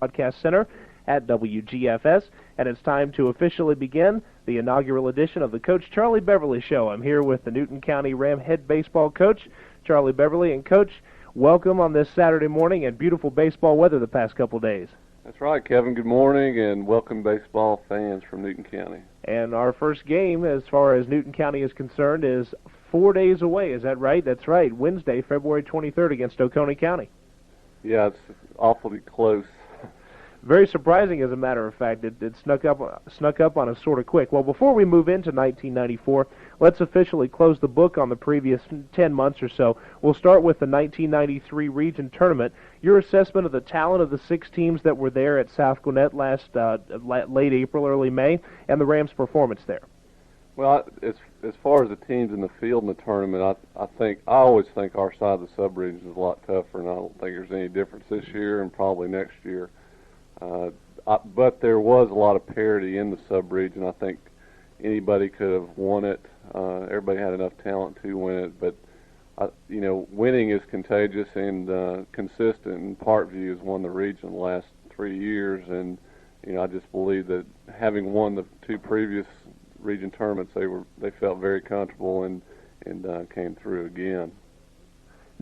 Broadcast Center at WGFS, and it's time to officially begin the inaugural edition of the Coach Charlie Beverly Show. I'm here with the Newton County Ram head baseball coach, Charlie Beverly. And Coach, welcome on this Saturday morning and beautiful baseball weather the past couple of days. That's right, Kevin. Good morning, and welcome baseball fans from Newton County. And our first game, as far as Newton County is concerned, is 4 days away. Is that right? That's right. Wednesday, February 23rd against Oconee County. Yeah, it's awfully close. Very surprising, as a matter of fact. It snuck up on us sort of quick. Well, before we move into 1994, let's officially close the book on the previous 10 months or so. We'll start with the 1993 region tournament. Your assessment of the talent of the 6 teams that were there at South Gwinnett last late April, early May, and the Rams' performance there. Well, as far as the teams in the field in the tournament, I always think our side of the sub-region is a lot tougher, and I don't think there's any difference this year and probably next year. But there was a lot of parity in the sub-region. I think anybody could have won it. Everybody had enough talent to win it. But, winning is contagious, and consistent. And Parkview has won the region the last 3 years. And, I just believe that having won the 2 previous region tournaments, they felt very comfortable and came through again.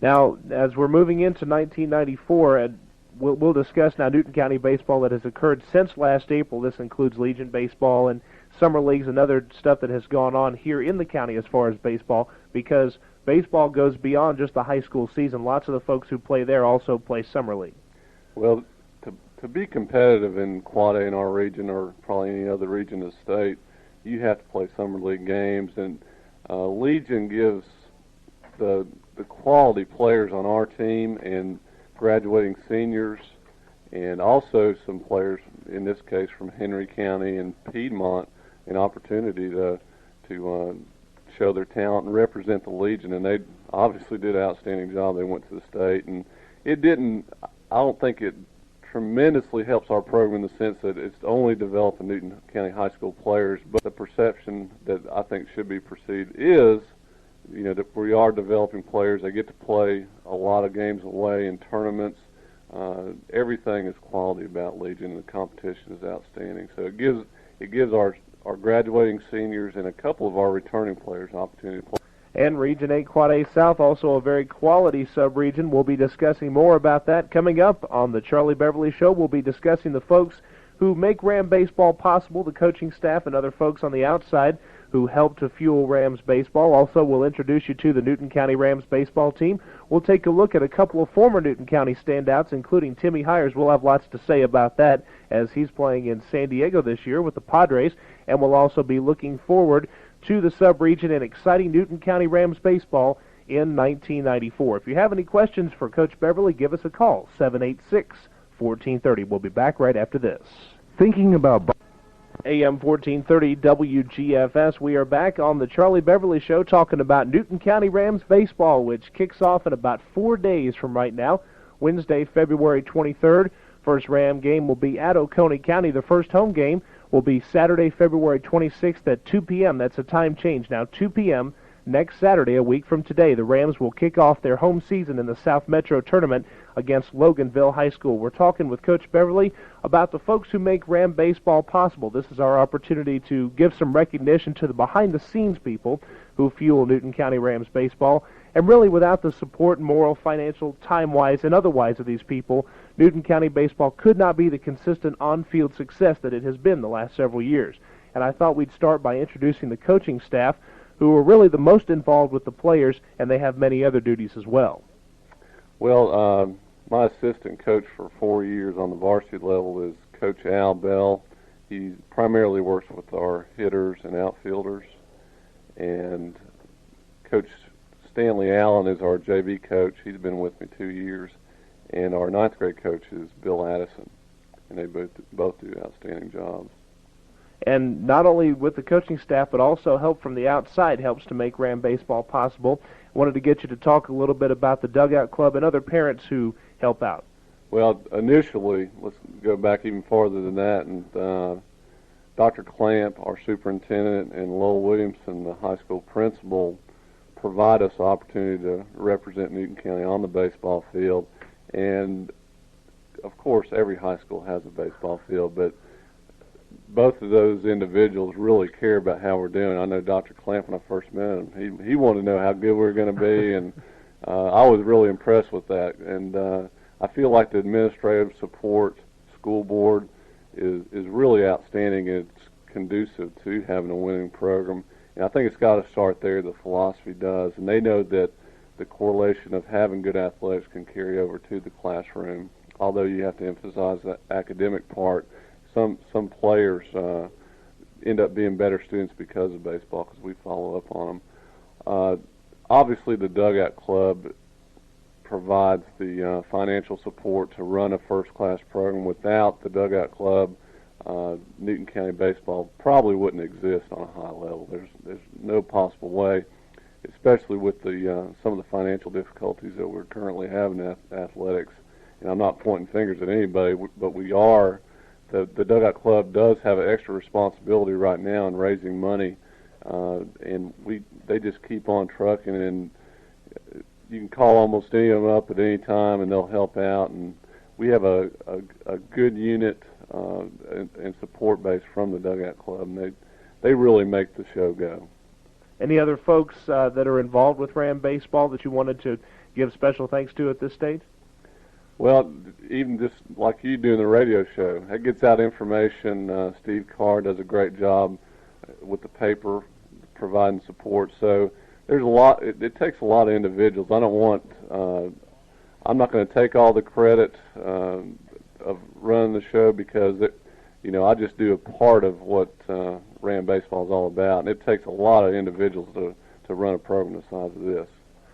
Now, as we're moving into 1994, we'll discuss now Newton County baseball that has occurred since last April. This includes Legion baseball and summer leagues and other stuff that has gone on here in the county as far as baseball, because baseball goes beyond just the high school season. Lots of the folks who play there also play summer league. Well, to be competitive in Quad A in our region, or probably any other region of the state, you have to play summer league games, and Legion gives the quality players on our team and graduating seniors, and also some players, in this case from Henry County and Piedmont, an opportunity to show their talent and represent the Legion. And they obviously did an outstanding job. They went to the state, and I don't think it tremendously helps our program in the sense that it's only developing Newton County high school players, but the perception that I think should be perceived is that we are developing players. They get to play a lot of games away in tournaments. Everything is quality about Legion, and the competition is outstanding. So it gives our graduating seniors and a couple of our returning players an opportunity to play. And Region 8 Quad A South, also a very quality sub-region. We'll be discussing more about that coming up on the Charlie Beverly Show. We'll be discussing the folks who make Ram baseball possible, the coaching staff and other folks on the outside who help to fuel Rams baseball. Also, we'll introduce you to the Newton County Rams baseball team. We'll take a look at a couple of former Newton County standouts, including Timmy Hires. We'll have lots to say about that as he's playing in San Diego this year with the Padres. And we'll also be looking forward to the sub-region and exciting Newton County Rams baseball in 1994. If you have any questions for Coach Beverly, give us a call, 786-1430. We'll be back right after this. Thinking about AM 1430 WGFS. We are back on the Charlie Beverly Show talking about Newton County Rams baseball, which kicks off in about 4 days from right now, Wednesday, February 23rd. First Ram game will be at Oconee County. The first home game will be Saturday, February 26th at 2 p.m. That's a time change now, 2 p.m. next Saturday, a week from today. The Rams will kick off their home season in the South Metro Tournament against Loganville High School. We're talking with Coach Beverly about the folks who make Ram baseball possible. This is our opportunity to give some recognition to the behind-the-scenes people who fuel Newton County Rams baseball. And really, without the support, moral, financial, time-wise, and otherwise of these people, Newton County baseball could not be the consistent on-field success that it has been the last several years. And I thought we'd start by introducing the coaching staff, who are really the most involved with the players, and they have many other duties as well. Well, my assistant coach for 4 years on the varsity level is Coach Al Bell. He primarily works with our hitters and outfielders. And Coach Stanley Allen is our JV coach. He's been with me 2 years. And our 9th grade coach is Bill Addison. And they both do outstanding jobs. And not only with the coaching staff, but also help from the outside helps to make Ram baseball possible. Wanted to get you to talk a little bit about the Dugout Club and other parents who help out. Well, initially, let's go back even farther than that, and Dr. Clamp, our superintendent, and Lowell Williamson, the high school principal, provide us the opportunity to represent Newton County on the baseball field. And of course, every high school has a baseball field, but both of those individuals really care about how we're doing. I know Dr. Clamp, when I first met him, he wanted to know how good we were going to be, and I was really impressed with that. And I feel like the administrative support, school board, is really outstanding. It's conducive to having a winning program. And I think it's got to start there. The philosophy does. And they know that the correlation of having good athletics can carry over to the classroom. Although you have to emphasize the academic part, some players end up being better students because of baseball, because we follow up on them. Obviously, the Dugout Club provides the financial support to run a first-class program. Without the Dugout Club, Newton County baseball probably wouldn't exist on a high level. There's no possible way, especially with the some of the financial difficulties that we're currently having in athletics. And I'm not pointing fingers at anybody, but we are. The Dugout Club does have an extra responsibility right now in raising money, and they just keep on trucking, and you can call almost any of them up at any time, and they'll help out. And we have a good unit and support base from the Dugout Club, and they really make the show go. Any other folks that are involved with Ram baseball that you wanted to give special thanks to at this stage? Well, even just like you doing the radio show, that gets out information. Steve Carr does a great job with the paper, providing support. So there's a lot. It takes a lot of individuals. I don't want. I'm not going to take all the credit of running the show, because I just do a part of what Ram baseball is all about, and it takes a lot of individuals to run a program the size of this.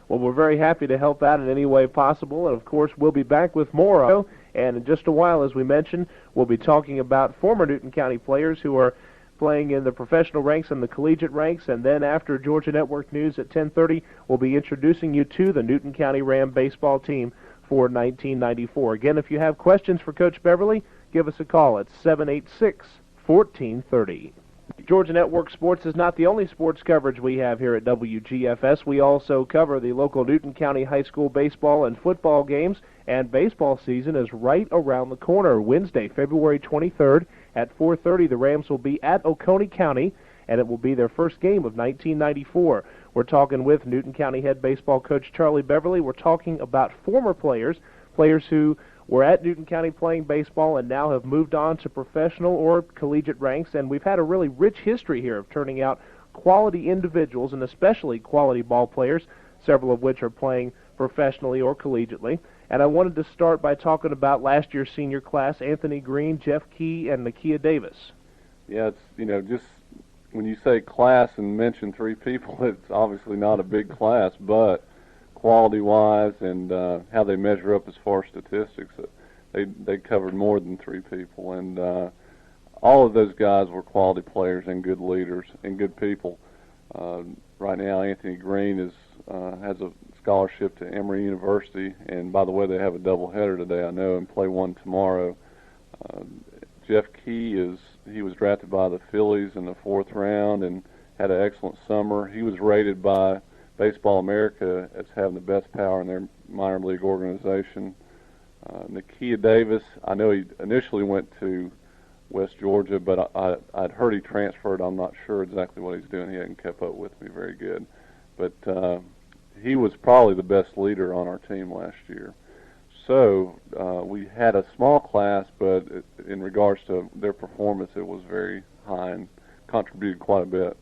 Well, we're very happy to help out in any way possible, and of course we'll be back with more. And in just a while, as we mentioned, we'll be talking about former Newton County players who are playing in the professional ranks and the collegiate ranks, and then after Georgia Network News at 10:30, we'll be introducing you to the Newton County Ram baseball team for 1994. Again, if you have questions for Coach Beverly, give us a call at 786-1430. Georgia Network Sports is not the only sports coverage we have here at WGFS. We also cover the local Newton County High School baseball and football games, and baseball season is right around the corner. Wednesday, February 23rd at 4:30, the Rams will be at Oconee County, and it will be their first game of 1994. We're talking with Newton County head baseball coach Charlie Beverly. We're talking about former players who were at Newton County playing baseball and now have moved on to professional or collegiate ranks, and we've had a really rich history here of turning out quality individuals and especially quality ball players, several of which are playing professionally or collegiately. And I wanted to start by talking about last year's senior class, Anthony Green, Jeff Key, and Nakia Davis. Yeah, it's, just when you say class and mention three people, it's obviously not a big class, but quality-wise and how they measure up as far as statistics, they covered more than three people. And all of those guys were quality players and good leaders and good people. Right now, Anthony Green has a scholarship to Emory University, and by the way, they have a doubleheader today, I know, and play one tomorrow. Jeff Key he was drafted by the Phillies in the 4th round and had an excellent summer. He was rated by Baseball America as having the best power in their minor league organization. Nakia Davis, I know he initially went to West Georgia, but I'd heard he transferred. I'm not sure exactly what he's doing. He hadn't kept up with me very good. But he was probably the best leader on our team last year. So we had a small class, but in regards to their performance, it was very high and contributed quite a bit.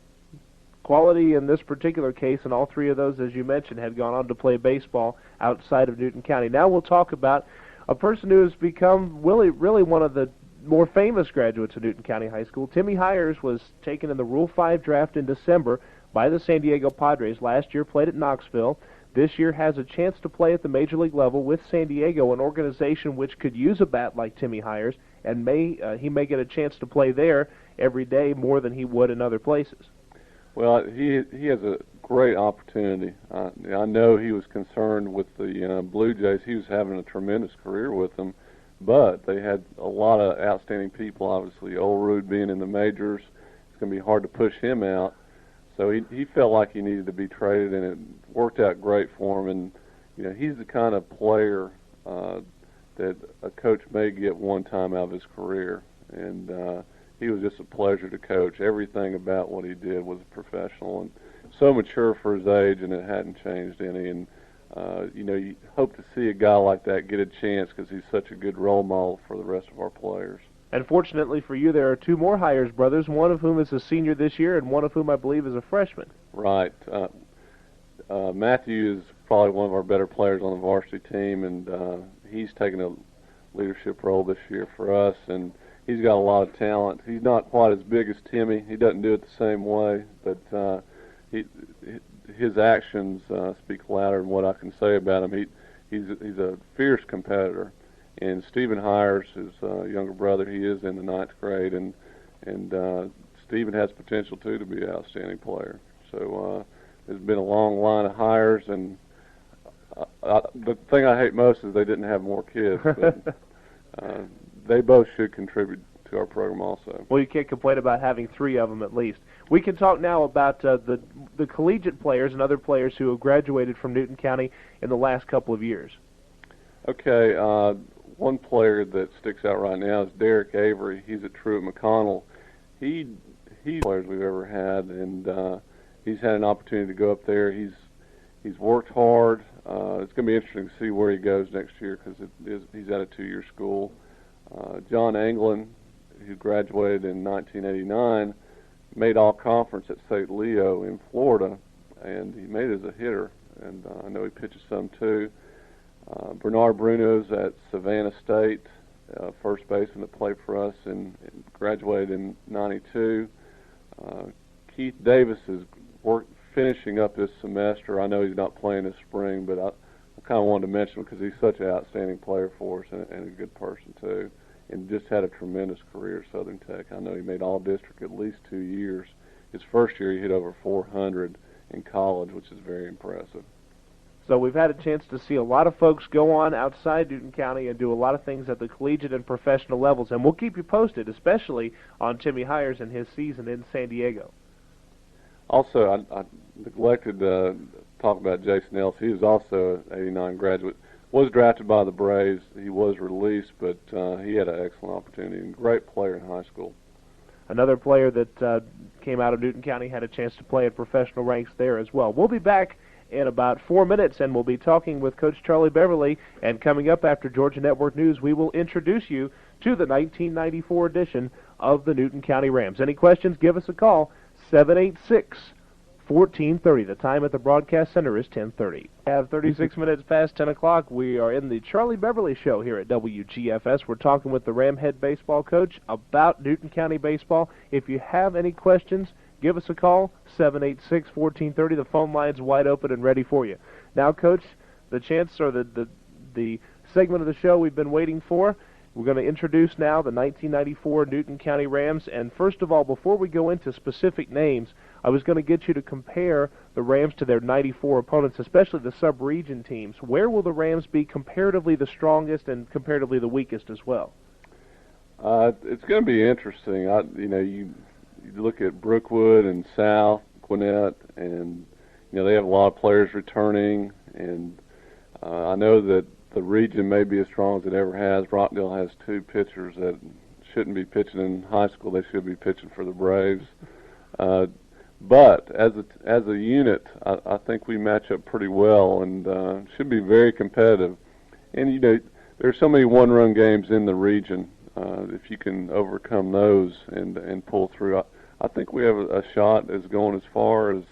Quality in this particular case, and all three of those, as you mentioned, had gone on to play baseball outside of Newton County. Now we'll talk about a person who has become really one of the more famous graduates of Newton County High School. Timmy Hires was taken in the Rule 5 draft in December by the San Diego Padres. Last year played at Knoxville. This year has a chance to play at the major league level with San Diego, an organization which could use a bat like Timmy Hires, and he may get a chance to play there every day more than he would in other places. Well, he has a great opportunity. I know he was concerned with the Blue Jays. He was having a tremendous career with them, but they had a lot of outstanding people. Obviously, Olerud being in the majors, it's going to be hard to push him out. So he felt like he needed to be traded, and it worked out great for him. And he's the kind of player that a coach may get one time out of his career. And he was just a pleasure to coach. Everything about what he did was professional and so mature for his age, and it hadn't changed any. And you hope to see a guy like that get a chance because he's such a good role model for the rest of our players. And fortunately for you, there are two more Hires brothers, one of whom is a senior this year and one of whom I believe is a freshman. Right. Matthew is probably one of our better players on the varsity team, and he's taken a leadership role this year for us, and he's got a lot of talent. He's not quite as big as Timmy. He doesn't do it the same way, but his actions speak louder than what I can say about him. He's a fierce competitor. And Stephen Hires, his younger brother, he is in the 9th grade, and Stephen has potential too to be an outstanding player. So there's been a long line of hires, and the thing I hate most is they didn't have more kids. But they both should contribute to our program also. Well, you can't complain about having 3 of them at least. We can talk now about the collegiate players and other players who have graduated from Newton County in the last couple of years. Okay, one player that sticks out right now is Derek Avery. He's at Truett McConnell. He's the players we've ever had, and he's had an opportunity to go up there. He's worked hard. It's going to be interesting to see where he goes next year because he's at a 2-year school. John Anglin, who graduated in 1989, made all-conference at St. Leo in Florida, and he made it as a hitter, and I know he pitches some too. Bernard Bruno's at Savannah State, first baseman that played for us and graduated in 92. Keith Davis is finishing up this semester. I know he's not playing this spring, but I kind of wanted to mention him because he's such an outstanding player for us and a good person too, and just had a tremendous career at Southern Tech. I know he made all-district at least 2 years. His first year he hit over 400 in college, which is very impressive. So we've had a chance to see a lot of folks go on outside Newton County and do a lot of things at the collegiate and professional levels, and we'll keep you posted, especially on Timmy Hires and his season in San Diego. Also, I neglected to talk about Jason Ellis. He was also an 89 graduate. Was drafted by the Braves. He was released, but he had an excellent opportunity and great player in high school. Another player that came out of Newton County had a chance to play at professional ranks there as well. We'll be back in about 4 minutes, and we'll be talking with Coach Charlie Beverly. And coming up after Georgia Network News, we will introduce you to the 1994 edition of the Newton County Rams. Any questions, give us a call, 786-1430. The time at the broadcast center is 10:30. We have 36 minutes past 10 o'clock. We are in the Charlie Beverly Show here at WGFS. We're talking with the Ram head baseball coach about Newton County baseball. If you have any questions, give us a call, 786-1430. The phone line's wide open and ready for you. Now, Coach, the chance or the segment of the show we've been waiting for. We're going to introduce now the 1994 Newton County Rams. And first of all, before we go into specific names, I was going to get you to compare the Rams to their 94 opponents, especially the sub-region teams. Where will the Rams be comparatively the strongest and comparatively the weakest as well? It's going to be interesting. You look at Brookwood and South, Gwinnett, and they have a lot of players returning, and I know that the region may be as strong as it ever has. Rockdale has 2 pitchers that shouldn't be pitching in high school. They should be pitching for the Braves. But as a unit, I think we match up pretty well and should be very competitive. And there's so many one-run games in the region. If you can overcome those and pull through, I think we have a shot as going as far as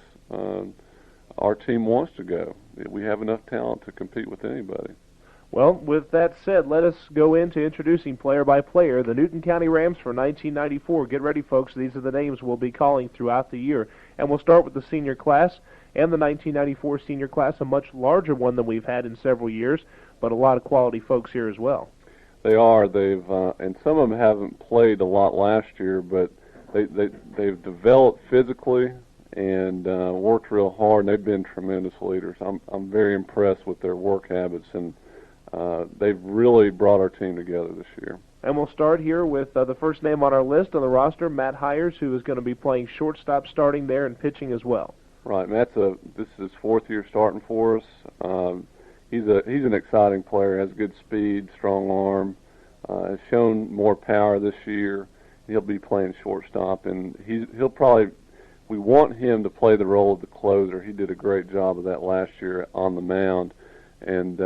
our team wants to go. We have enough talent to compete with anybody. Well, with that said, let us go into introducing player by player the Newton County Rams for 1994. Get ready, folks. These are the names we'll be calling throughout the year. And we'll start with the senior class and the 1994 senior class, a much larger one than we've had in several years, but a lot of quality folks here as well. They are. They've and some of them haven't played a lot last year, but they've developed physically and worked real hard, and they've been tremendous leaders. I'm very impressed with their work habits, and they've really brought our team together this year. And we'll start here with the first name on our list on the roster, Matt Hires, who is going to be playing shortstop starting there and pitching as well. Right, Matt's this is his 4th year starting for us. he's an exciting player. Has good speed, strong arm. Has shown more power this year. He'll be playing shortstop, and he'll probably. We want him to play the role of the closer. He did a great job of that last year on the mound, and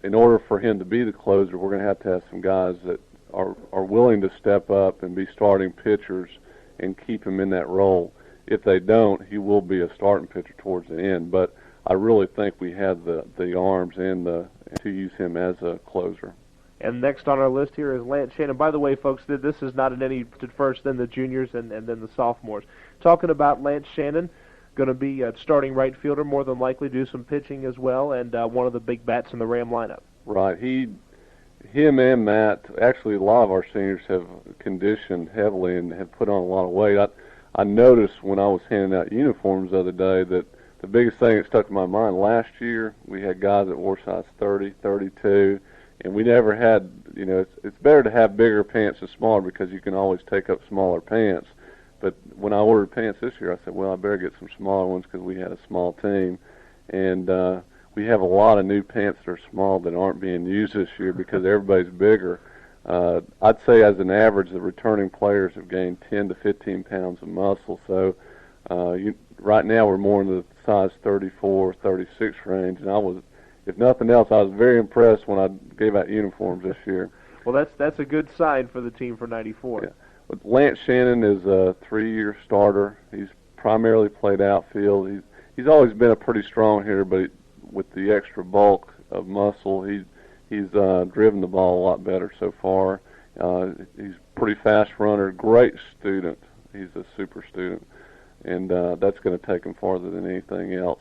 in order for him to be the closer, we're going to have some guys that are willing to step up and be starting pitchers and keep him in that role. If they don't, he will be a starting pitcher towards the end. But I really think we have the arms and to use him as a closer. And next on our list here is Lance Shannon. By the way, folks, this is not in any first, then the juniors, and then the sophomores. Talking about Lance Shannon, going to be a starting right fielder, more than likely do some pitching as well, and one of the big bats in the Ram lineup. Right. Him and Matt, actually a lot of our seniors have conditioned heavily and have put on a lot of weight. I noticed when I was handing out uniforms the other day that the biggest thing that stuck in my mind last year, we had guys that wore size 30, 32, and we never had, it's better to have bigger pants than smaller because you can always take up smaller pants. But when I ordered pants this year, I said, well, I better get some smaller ones because we had a small team. And we have a lot of new pants that are small that aren't being used this year because everybody's bigger. I'd say as an average, the returning players have gained 10 to 15 pounds of muscle. So right now we're more in the size 34, 36 range. And if nothing else, I was very impressed when I gave out uniforms this year. Well, that's a good sign for the team for 94. Yeah. But Lance Shannon is a 3-year starter. He's primarily played outfield. He's always been a pretty strong hitter, but with the extra bulk of muscle, he's driven the ball a lot better so far. He's a pretty fast runner, great student. He's a super student, and that's going to take him farther than anything else.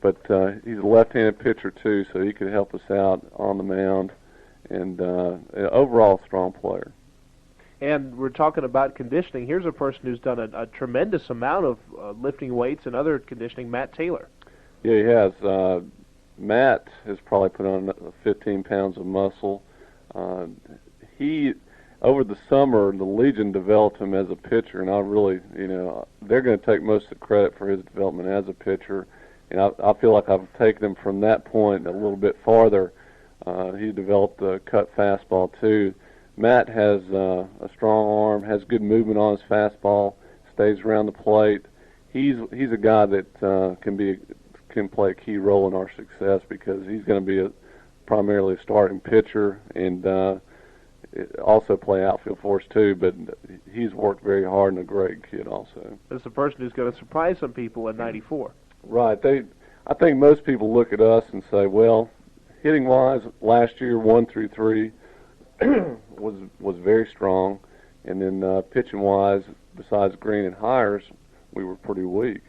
But he's a left-handed pitcher, too, so he could help us out on the mound, and overall strong player. And we're talking about conditioning. Here's a person who's done a tremendous amount of lifting weights and other conditioning, Matt Taylor. Yeah, he has. Matt has probably put on 15 pounds of muscle. Over the summer, the Legion developed him as a pitcher, and I really, they're going to take most of the credit for his development as a pitcher. And I feel like I've taken him from that point a little bit farther. He developed the cut fastball, too. Matt has a strong arm, has good movement on his fastball, stays around the plate. He's a guy that can play a key role in our success because he's going to be primarily a starting pitcher and also play outfield for us too. But he's worked very hard and a great kid also. This is a person who's going to surprise some people in 94. Right. I think most people look at us and say, well, hitting wise, last year 1 through 3. was very strong, and then pitching wise, besides Green and Hires, we were pretty weak.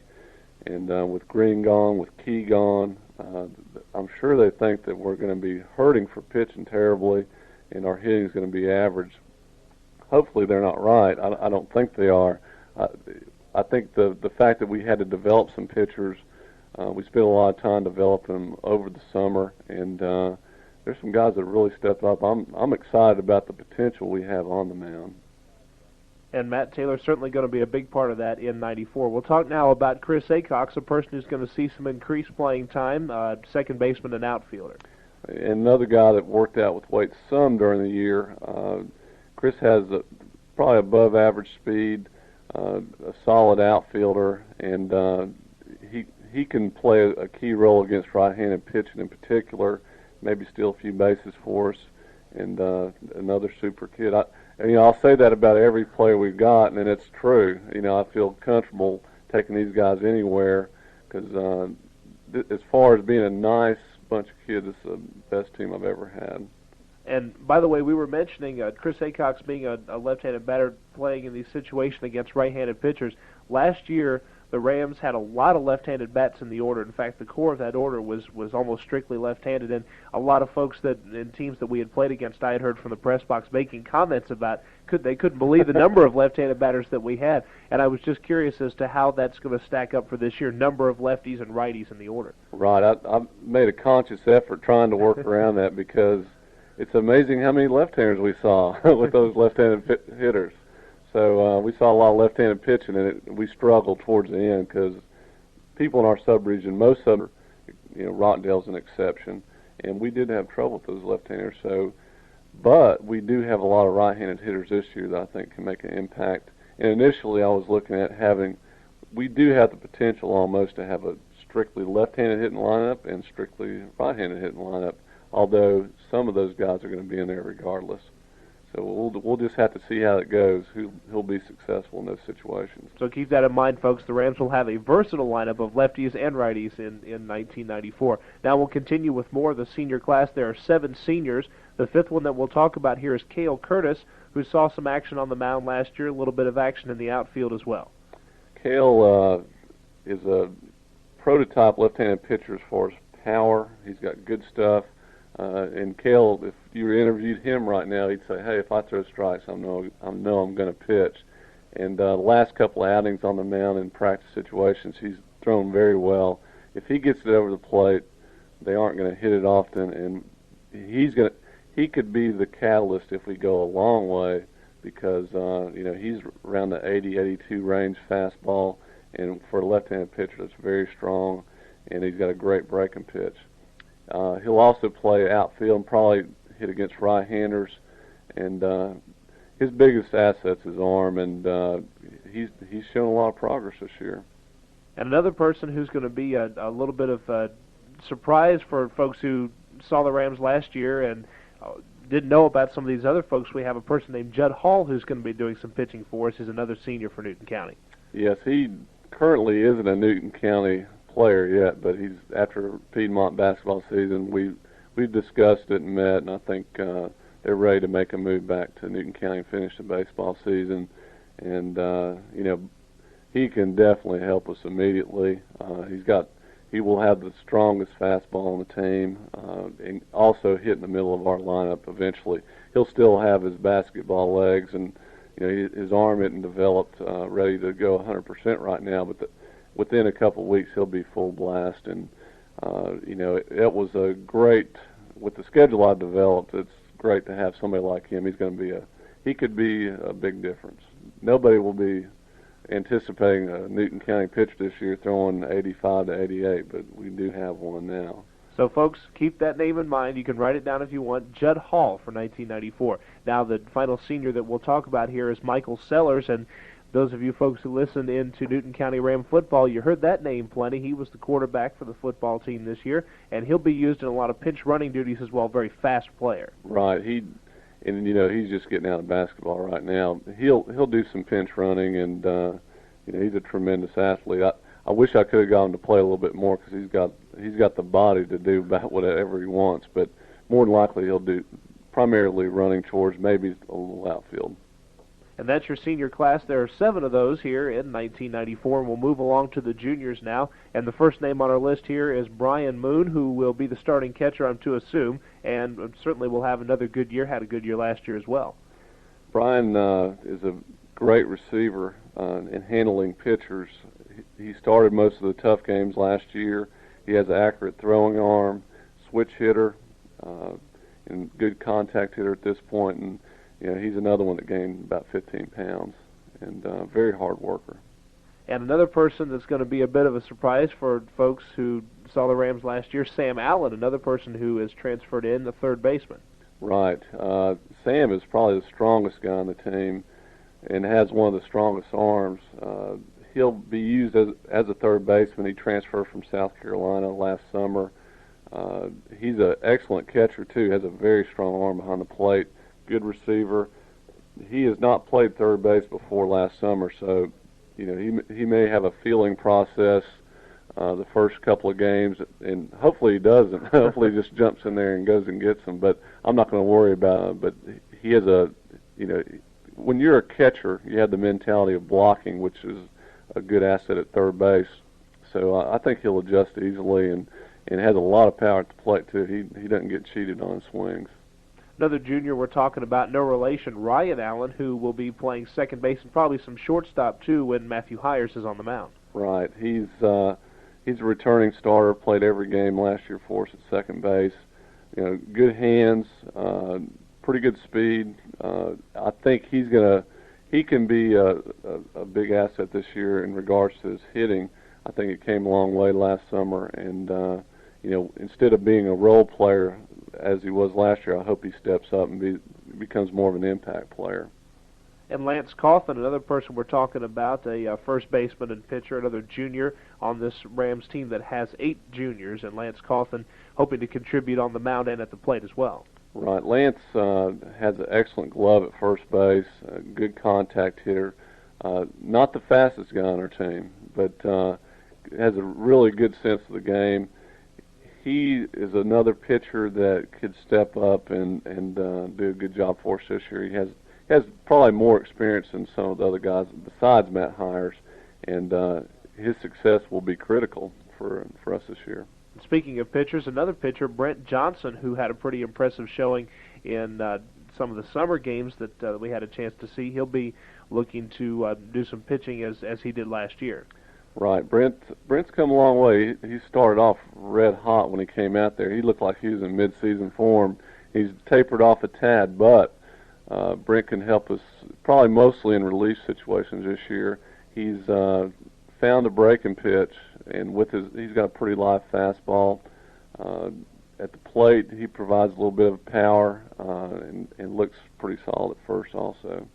And with Green gone, with Key gone, I'm sure they think that we're going to be hurting for pitching terribly, and our hitting is going to be average. Hopefully they're not right. I don't think they are. I think the fact that we had to develop some pitchers, we spent a lot of time developing them over the summer, and there's some guys that really stepped up. I'm excited about the potential we have on the mound. And Matt Taylor's certainly going to be a big part of that in 94. We'll talk now about Chris Acox, a person who's going to see some increased playing time, second baseman and outfielder. Another guy that worked out with weight some during the year. Chris has probably above average speed, a solid outfielder, and he can play a key role against right-handed pitching in particular. Maybe steal a few bases for us, and another super kid. I'll say that about every player we've got, and it's true. I feel comfortable taking these guys anywhere because as far as being a nice bunch of kids, it's the best team I've ever had. And by the way, we were mentioning Chris Acox being a left-handed batter playing in these situations against right-handed pitchers. Last year, the Rams had a lot of left-handed bats in the order. In fact, the core of that order was almost strictly left-handed, and a lot of folks in teams that we had played against, I had heard from the press box making comments about they couldn't believe the number of left-handed batters that we had. And I was just curious as to how that's going to stack up for this year, number of lefties and righties in the order. Right. I made a conscious effort trying to work around that because it's amazing how many left-handers we saw with those left-handed hitters. So we saw a lot of left-handed pitching, and we struggled towards the end because people in our sub-region, most of them, Rockdale's an exception, and we did have trouble with those left-handers. But we do have a lot of right-handed hitters this year that I think can make an impact. And initially, I was looking at we do have the potential almost to have a strictly left-handed hitting lineup and strictly right-handed hitting lineup, although some of those guys are going to be in there regardless. So we'll just have to see how it goes, who'll be successful in those situations. So keep that in mind, folks. The Rams will have a versatile lineup of lefties and righties in 1994. Now we'll continue with more of the senior class. There are 7 seniors. The 5th one that we'll talk about here is Kale Curtis, who saw some action on the mound last year, a little bit of action in the outfield as well. Kale is a prototype left-handed pitcher as far as power. He's got good stuff. And Kale, if you interviewed him right now, he'd say, "Hey, if I throw strikes, I know I'm going to pitch." And the last couple of outings on the mound in practice situations, he's thrown very well. If he gets it over the plate, they aren't going to hit it often, and he could be the catalyst if we go a long way, because he's around the 80, 82 range fastball, and for a left-handed pitcher, that's very strong, and he's got a great breaking pitch. He'll also play outfield and probably hit against right-handers, and his biggest asset's his arm, and he's shown a lot of progress this year. And another person who's going to be a little bit of a surprise for folks who saw the Rams last year and didn't know about some of these other folks, we have a person named Judd Hall who's going to be doing some pitching for us. He's another senior for Newton County. Yes, he currently isn't a Newton County player yet, but he's after Piedmont basketball season. We've discussed it and met, and I think they're ready to make a move back to Newton County and finish the baseball season. And he can definitely help us immediately. He will have the strongest fastball on the team, and also hit in the middle of our lineup eventually. He'll still have his basketball legs, and his arm isn't developed, ready to go 100% right now, but within a couple of weeks he'll be full blast. And it was a great, with the schedule I've developed, it's great to have somebody like him. He could be a big difference. Nobody will be anticipating a Newton County pitcher this year throwing 85 to 88, but we do have one now. So, folks, keep that name in mind. You can write it down if you want. Judd Hall for 1994. Now, the final senior that we'll talk about here is Michael Sellers, and those of you folks who listened in to Newton County Ram football, you heard that name plenty. He was the quarterback for the football team this year, and he'll be used in a lot of pinch running duties as well. Very fast player. Right. He's just getting out of basketball right now. He'll do some pinch running, and he's a tremendous athlete. I wish I could have got him to play a little bit more, because he's got the body to do about whatever he wants. But more than likely he'll do primarily running chores, maybe a little outfield. And that's your senior class. There are 7 of those here in 1994, and we'll move along to the juniors now. And the first name on our list here is Brian Moon, who will be the starting catcher, I'm to assume, and certainly will have another good year, had a good year last year as well. Brian is a great receiver in handling pitchers. He started most of the tough games last year. He has an accurate throwing arm, switch hitter, and good contact hitter at this point, and he's another one that gained about 15 pounds, and very hard worker. And another person that's going to be a bit of a surprise for folks who saw the Rams last year, Sam Allen, another person who is transferred in, the third baseman. Right. Sam is probably the strongest guy on the team and has one of the strongest arms. He'll be used as a third baseman. He transferred from South Carolina last summer. He's an excellent catcher, too, has a very strong arm behind the plate. Good receiver. He has not played third base before last summer, so he may have a feeling process the first couple of games, and hopefully he doesn't. Hopefully he just jumps in there and goes and gets them. But I'm not going to worry about it. But he has when you're a catcher, you have the mentality of blocking, which is a good asset at third base. So I think he'll adjust easily and has a lot of power at the plate too. He doesn't get cheated on his swings. Another junior we're talking about, no relation, Ryan Allen, who will be playing second base and probably some shortstop too when Matthew Hires is on the mound. Right. He's a returning starter, played every game last year for us at second base. Good hands, pretty good speed. I think he can be a big asset this year in regards to his hitting. I think it came a long way last summer, and instead of being a role player as he was last year, I hope he steps up and becomes more of an impact player. And Lance Coughlin, another person we're talking about, a first baseman and pitcher, another junior on this Rams team that has 8 juniors, and Lance Coughlin hoping to contribute on the mound and at the plate as well. Right. Lance has an excellent glove at first base, a good contact hitter. Not the fastest guy on our team, but has a really good sense of the game. He is another pitcher that could step up and do a good job for us this year. He has probably more experience than some of the other guys besides Matt Hires, and his success will be critical for us this year. Speaking of pitchers, another pitcher, Brent Johnson, who had a pretty impressive showing in some of the summer games that we had a chance to see. He'll be looking to do some pitching as he did last year. Right. Brent's come a long way. He started off red hot when he came out there. He looked like he was in mid-season form. He's tapered off a tad, but Brent can help us probably mostly in relief situations this year. He's found a breaking pitch, and he's got a pretty live fastball. At the plate, he provides a little bit of power and looks pretty solid at first also.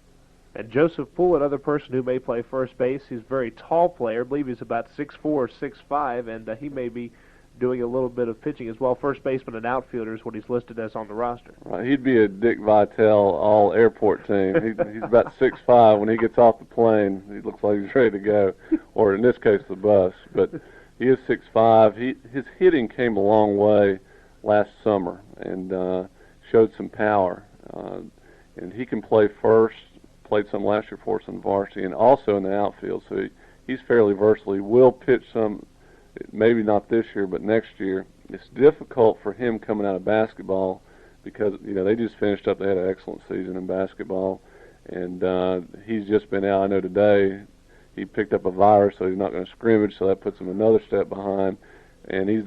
And Joseph Poole, another person who may play first base. He's a very tall player. I believe he's about 6'4", 6'5", and he may be doing a little bit of pitching as well. First baseman and outfielder is what he's listed as on the roster. Right, he'd be a Dick Vitale all-airport team. He's about 6'5". When he gets off the plane, he looks like he's ready to go, or in this case, the bus. But he is 6'5". His hitting came a long way last summer and showed some power. And he can play first, played some last year for us in varsity, and also in the outfield. So he's fairly versatile. He will pitch some, maybe not this year, but next year. It's difficult for him coming out of basketball because, they just finished up. They had an excellent season in basketball, and he's just been out. I know today he picked up a virus, so he's not going to scrimmage, so that puts him another step behind. And he's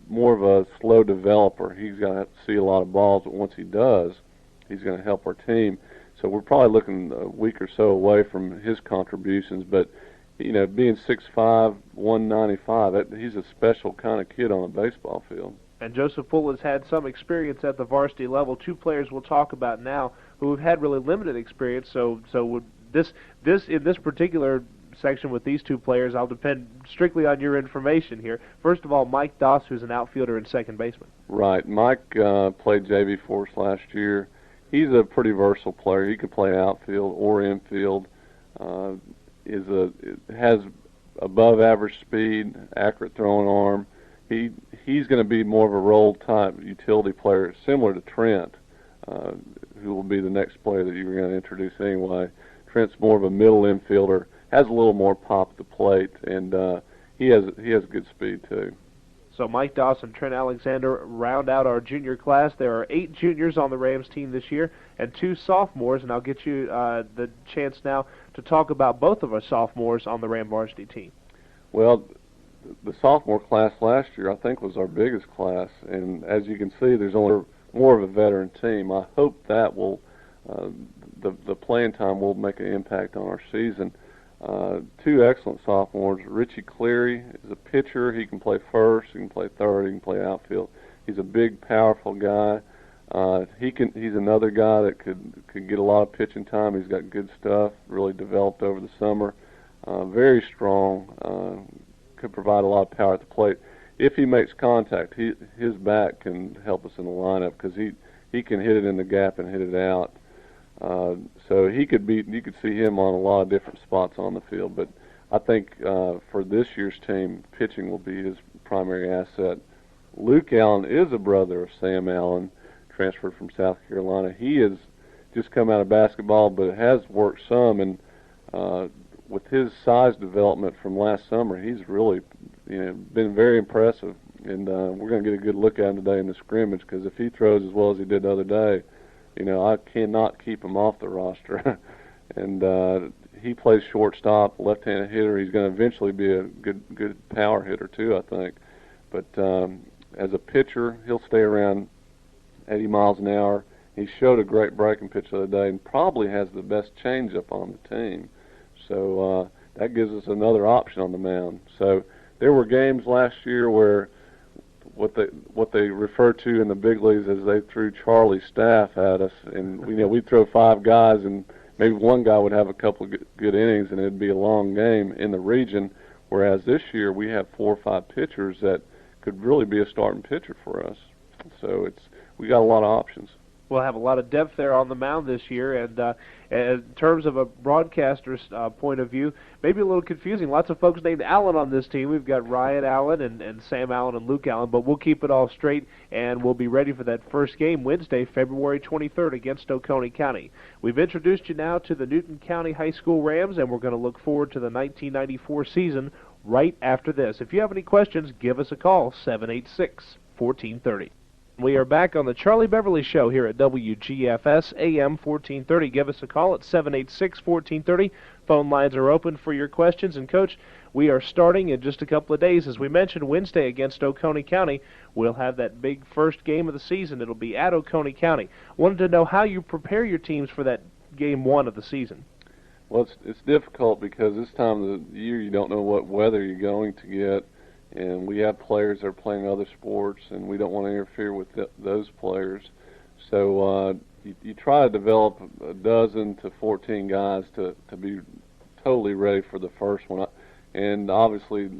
more of a slow developer. He's going to have to see a lot of balls, but once he does, he's going to help our team. So we're probably looking a week or so away from his contributions, but being 6'5", 195, he's a special kind of kid on a baseball field. And Joseph Poole has had some experience at the varsity level. 2 players we'll talk about now who have had really limited experience. So would this in this particular section with these 2 players, I'll depend strictly on your information here. First of all, Mike Doss, who's an outfielder and second baseman. Right. Mike played JV for us last year. He's a pretty versatile player. He can play outfield or infield. Has above average speed, accurate throwing arm. He's going to be more of a role type utility player, similar to Trent, who will be the next player that you're going to introduce anyway. Trent's more of a middle infielder, has a little more pop at the plate, and he has good speed too. So Mike Doss and Trent Alexander round out our junior class. There are 8 juniors on the Rams team this year and 2 sophomores, and I'll get you the chance now to talk about both of our sophomores on the Ram varsity team. Well, the sophomore class last year, I think, was our biggest class, and as you can see, there's only more of a veteran team. I hope that will the playing time will make an impact on our season. 2 excellent sophomores. Richie Cleary is a pitcher. He can play first, he can play third, he can play outfield. He's a big, powerful guy. He's another guy that could get a lot of pitching time. He's got good stuff, really developed over the summer. Very strong, could provide a lot of power at the plate. If he makes contact, his back can help us in the lineup because he can hit it in the gap and hit it out. So you could see him on a lot of different spots on the field. But I think for this year's team, pitching will be his primary asset. Luke Allen is a brother of Sam Allen, transferred from South Carolina. He has just come out of basketball, but has worked some, and with his size development from last summer, he's really been very impressive. And we're going to get a good look at him today in the scrimmage because if he throws as well as he did the other day, I cannot keep him off the roster. And he plays shortstop, left-handed hitter. He's going to eventually be a good power hitter too, I think. But as a pitcher, he'll stay around 80 miles an hour. He showed a great breaking pitch the other day and probably has the best changeup on the team. So that gives us another option on the mound. So there were games last year where what they refer to in the big leagues as they threw Charlie staff at us, and we'd throw 5 guys, and maybe one guy would have a couple of good innings, and it'd be a long game in the region. Whereas this year we have 4 or 5 pitchers that could really be a starting pitcher for us. So we got a lot of options. We'll have a lot of depth there on the mound this year, and in terms of a broadcaster's point of view, maybe a little confusing. Lots of folks named Allen on this team. We've got Ryan Allen and Sam Allen and Luke Allen, but we'll keep it all straight, and we'll be ready for that first game Wednesday, February 23rd against Oconee County. We've introduced you now to the Newton County High School Rams, and we're going to look forward to the 1994 season right after this. If you have any questions, give us a call, 786-1430. We are back on the Charlie Beverly Show here at WGFS AM 1430. Give us a call at 786-1430. Phone lines are open for your questions. And, Coach, we are starting in just a couple of days. As we mentioned, Wednesday against Oconee County, we'll have that big first game of the season. It'll be at Oconee County. Wanted to know how you prepare your teams for that game 1 of the season. Well, it's difficult because this time of the year you don't know what weather you're going to get. And we have players that are playing other sports, and we don't want to interfere with those players. So you try to develop a dozen to 14 guys to be totally ready for the first one. And obviously,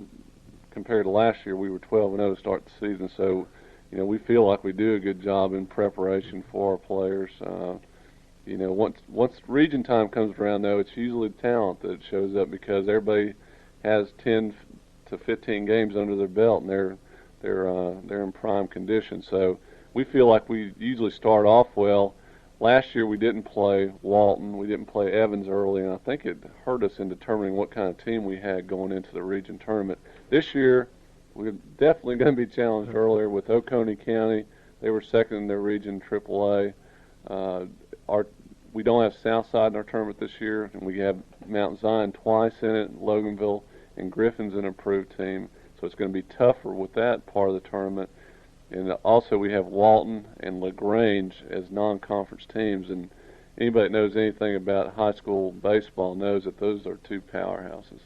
compared to last year, we were 12-0 to start the season. So, we feel like we do a good job in preparation for our players. Once region time comes around, though, it's usually the talent that shows up because everybody has 10 to 15 games under their belt, and they're in prime condition. So we feel like we usually start off well. Last year we didn't play Walton, we didn't play Evans early, and I think it hurt us in determining what kind of team we had going into the region tournament. This year we're definitely going to be challenged earlier with Oconee County. They were second in their region, AAA. We don't have Southside in our tournament this year, and we have Mount Zion twice in it, Loganville, and Griffin's an improved team, so it's going to be tougher with that part of the tournament. And also we have Walton and LaGrange as non-conference teams, and anybody that knows anything about high school baseball knows that those are 2 powerhouses.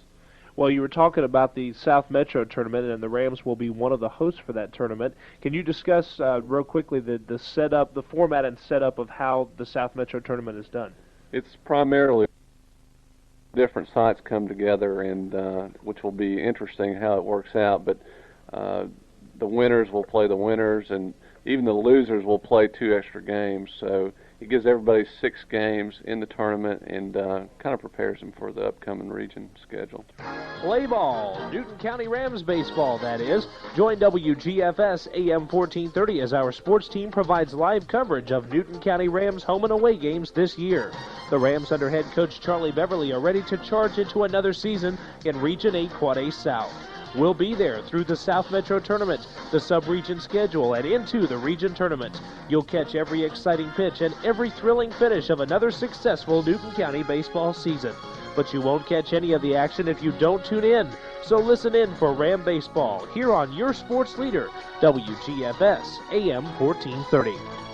Well, you were talking about the South Metro tournament, and the Rams will be one of the hosts for that tournament. Can you discuss real quickly the setup, the format and setup of how the South Metro tournament is done? It's primarily different sites come together, and which will be interesting how it works out. But the winners will play the winners, and even the losers will play 2 extra games. So it gives everybody 6 games in the tournament and kind of prepares them for the upcoming region schedule. Play ball, Newton County Rams baseball, that is. Join WGFS AM 1430 as our sports team provides live coverage of Newton County Rams home and away games this year. The Rams under head coach Charlie Beverly are ready to charge into another season in Region 8 Quad A South. We'll be there through the South Metro Tournament, the sub-region schedule, and into the region tournament. You'll catch every exciting pitch and every thrilling finish of another successful Newton County baseball season. But you won't catch any of the action if you don't tune in. So listen in for Ram Baseball here on your sports leader, WGFS AM 1430.